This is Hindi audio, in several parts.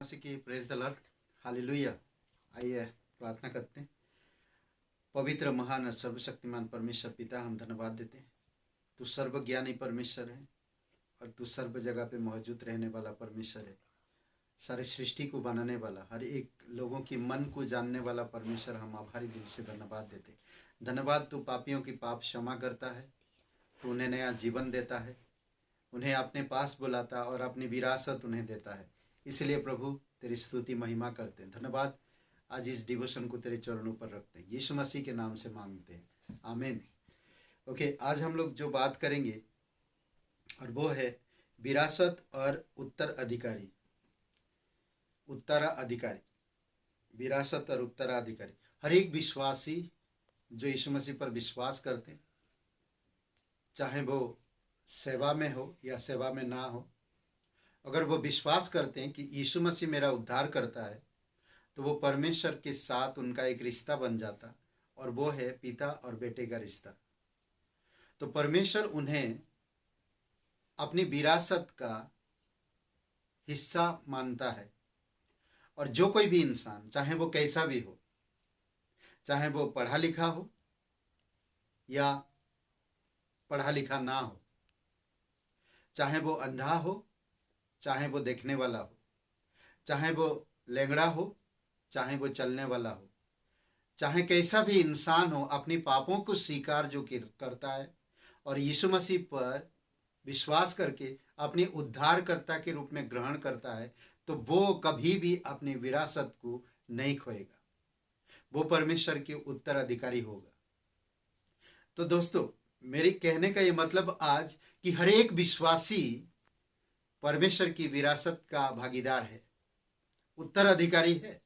मसीह की प्रेज द लॉर्ड हालेलुया। आइए प्रार्थना करते हैं। पवित्र महान और सर्वशक्तिमान परमेश्वर पिता, हम धन्यवाद देते हैं। तू सर्वज्ञानी परमेश्वर है और तू सर्व जगह पे मौजूद रहने वाला परमेश्वर है। सारे सृष्टि को बनाने वाला, हर एक लोगों की मन को जानने वाला परमेश्वर, हम आभारी दिल से धन्यवाद देते हैं। धन्यवाद, तू पापियों की पाप क्षमा करता है, तू उन्हें नया जीवन देता है, उन्हें अपने पास बुलाता और अपनी विरासत उन्हें देता है। इसलिए प्रभु तेरी स्तुति महिमा करते हैं। धन्यवाद, आज इस डिवोशन को तेरे चरणों पर रखते हैं, यीशु मसीह के नाम से मांगते हैं, आमीन। ओके, आज हम लोग जो बात करेंगे और वो है विरासत और उत्तराधिकारी। उत्तराधिकारी, विरासत और उत्तराधिकारी। हर एक विश्वासी जो यीशु मसीह पर विश्वास करते हैं, चाहे वो सेवा में हो या सेवा में ना हो, अगर वो विश्वास करते हैं कि यीशु मसीह मेरा उद्धार करता है, तो वो परमेश्वर के साथ उनका एक रिश्ता बन जाता, और वो है पिता और बेटे का रिश्ता। तो परमेश्वर उन्हें अपनी विरासत का हिस्सा मानता है। और जो कोई भी इंसान, चाहे वो कैसा भी हो, चाहे वो पढ़ा लिखा हो या पढ़ा लिखा ना हो, चाहे वो अंधा हो, चाहे वो देखने वाला हो, चाहे वो लंगड़ा हो, चाहे वो चलने वाला हो, चाहे कैसा भी इंसान हो, अपनी पापों को स्वीकार जो करता है और यीशु मसीह पर विश्वास करके अपने उद्धारकर्ता के रूप में ग्रहण करता है, तो वो कभी भी अपनी विरासत को नहीं खोएगा, वो परमेश्वर के उत्तराधिकारी होगा। तो दोस्तों, मेरे कहने का ये मतलब आज कि हर एक विश्वासी परमेश्वर की विरासत का भागीदार है, उत्तराधिकारी है।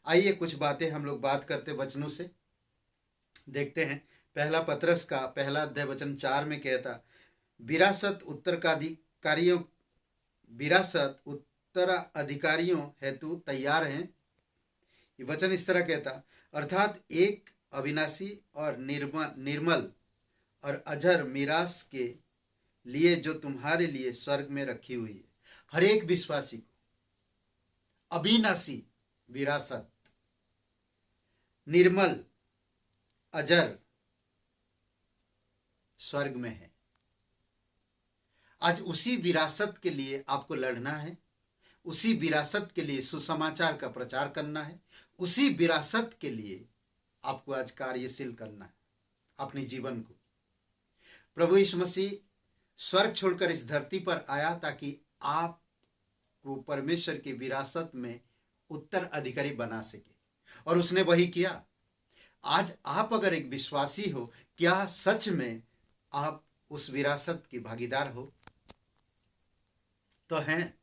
आइए कुछ बातें हम लोग बात करते वचनों से देखते हैं। पहला पतरस का पहला अध्याय वचन 4 में कहता, विरासत उत्तराधिकारियों हेतु तैयार हैं। ये वचन इस तरह कहता, अर्थात एक अविनाशी और निर्मल और अजर मीरास के लिए जो तुम्हारे लिए स्वर्ग में रखी हुई है। हर एक विश्वासी को अविनाशी विरासत, निर्मल, अजर स्वर्ग में है। आज उसी विरासत के लिए आपको लड़ना है, उसी विरासत के लिए सुसमाचार का प्रचार करना है, उसी विरासत के लिए आपको आज कार्यशील करना है अपने जीवन को। प्रभु यीशु मसीह स्वर्ग छोड़कर इस धरती पर आया ताकि आपको परमेश्वर की विरासत में उत्तराधिकारी बना सके, और उसने वही किया। आज आप अगर एक विश्वासी हो, क्या सच में आप उस विरासत की भागीदार हो? तो हैं।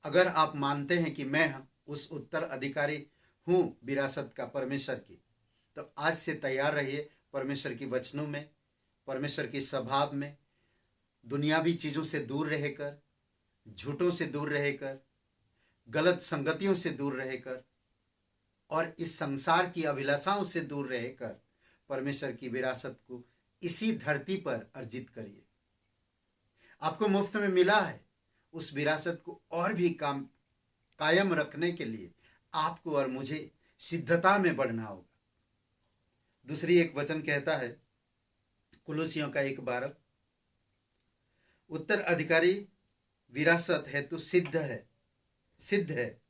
अगर आप मानते हैं कि मैं उस उत्तराधिकारी हूं विरासत का परमेश्वर की, तो आज से तैयार रहिए परमेश्वर की वचनों में, परमेश्वर की स्वभाव में, दुनियावी चीजों से दूर रहकर, झूठों से दूर रहकर, गलत संगतियों से दूर रहकर और इस संसार की अभिलाषाओं से दूर रहकर परमेश्वर की विरासत को इसी धरती पर अर्जित करिए। आपको मुफ्त में मिला है, उस विरासत को और भी कायम रखने के लिए आपको और मुझे सिद्धता में बढ़ना होगा। दूसरी एक वचन कहता है, कुलुसियों का 1:12, उत्तराधिकारी विरासत हेतु सिद्ध है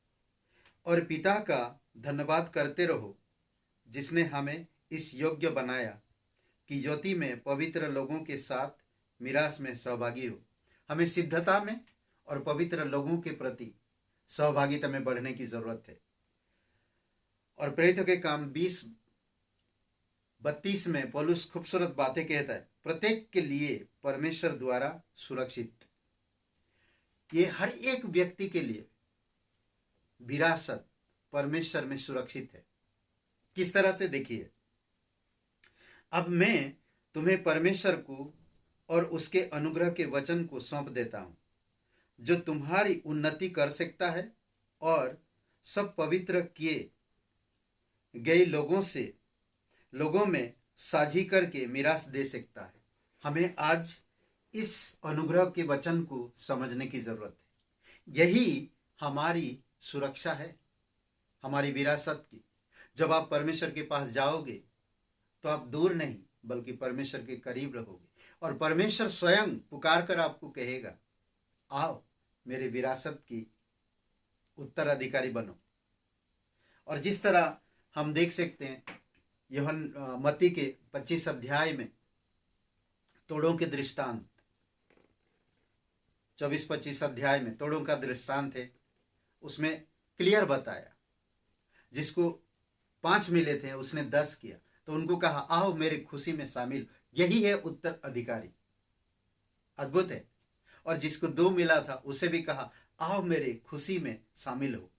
और पिता का धन्यवाद करते रहो, जिसने हमें इस योग्य बनाया कि ज्योति में पवित्र लोगों के साथ मिरास में सहभागी हो। हमें सिद्धता में और पवित्र लोगों के प्रति सहभागिता में बढ़ने की जरूरत है। और प्रेरितों के काम 20:32 में पौलुस खूबसूरत बातें कहता है, प्रत्येक के लिए परमेश्वर द्वारा सुरक्षित। ये हर एक व्यक्ति के लिए विरासत परमेश्वर में सुरक्षित है। किस तरह से? देखिए, अब मैं तुम्हें परमेश्वर को और उसके अनुग्रह के वचन को सौंप देता हूं, जो तुम्हारी उन्नति कर सकता है और सब पवित्र किए गए लोगों में साझी करके मिरास दे सकता है। हमें आज इस अनुग्रह के वचन को समझने की जरूरत है। यही हमारी सुरक्षा है, हमारी विरासत की। जब आप परमेश्वर के पास जाओगे तो आप दूर नहीं बल्कि परमेश्वर के करीब रहोगे, और परमेश्वर स्वयं पुकार कर आपको कहेगा, आओ मेरे विरासत की उत्तराधिकारी बनो। और जिस तरह हम देख सकते हैं मत्ती के 25 अध्याय में तोड़ों के दृष्टांत, 24-25 अध्याय में तोड़ों का दृष्टांत है, उसमें क्लियर बताया, जिसको 5 मिले थे उसने 10 किया, तो उनको कहा आओ मेरे खुशी में शामिल। यही है उत्तराधिकारी, अद्भुत है। और जिसको 2 मिला था उसे भी कहा आओ मेरे खुशी में शामिल हो।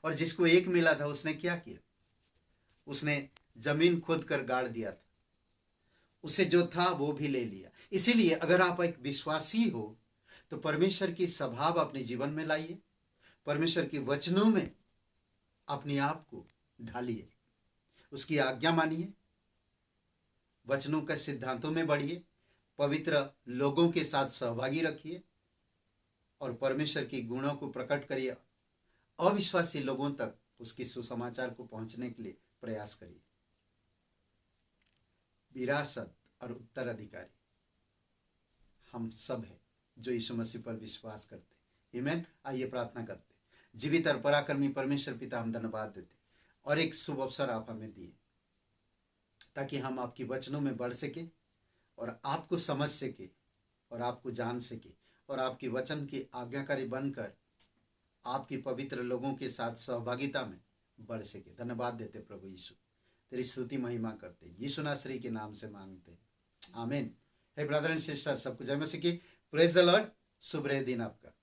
और जिसको 1 मिला था उसने क्या किया, उसने जमीन खोद कर गाड़ दिया था, उसे जो था वो भी ले लिया। इसीलिए अगर आप एक विश्वासी हो तो परमेश्वर की स्वभाव अपने जीवन में लाइए, परमेश्वर के वचनों में अपने आप को ढालिए, उसकी आज्ञा मानिए, वचनों के सिद्धांतों में बढ़िए, पवित्र लोगों के साथ सहभागी रखिए और परमेश्वर की गुणों को प्रकट करिए। अविश्वासी लोगों तक उसकी सुसमाचार को पहुंचने के लिए प्रयास करिए। विरासत और उत्तराधिकारी हम सब है जो यीशु मसीह पर विश्वास करते हैं। आमीन। आइए प्रार्थना करते हैं। जीवित और पराक्रमी परमेश्वर पिता, हम धन्यवाद देते और एक शुभ अवसर आप हमें दिए ताकि हम आपकी वचनों में बढ़ सके और आपको समझ सके और आपको जान सके और आपकी वचन की आज्ञाकारी बनकर आपकी पवित्र लोगों के साथ सहभागिता में बढ़ सके। धन्यवाद देते प्रभु यीशु, तेरी स्तुति महिमा करते यीशु नासरी के नाम से मांगते, आमीन। हे ब्रदर एंड सिस्टर, सबको जय मसीह की। Praise the Lord. शुभ रहे दिन आपका।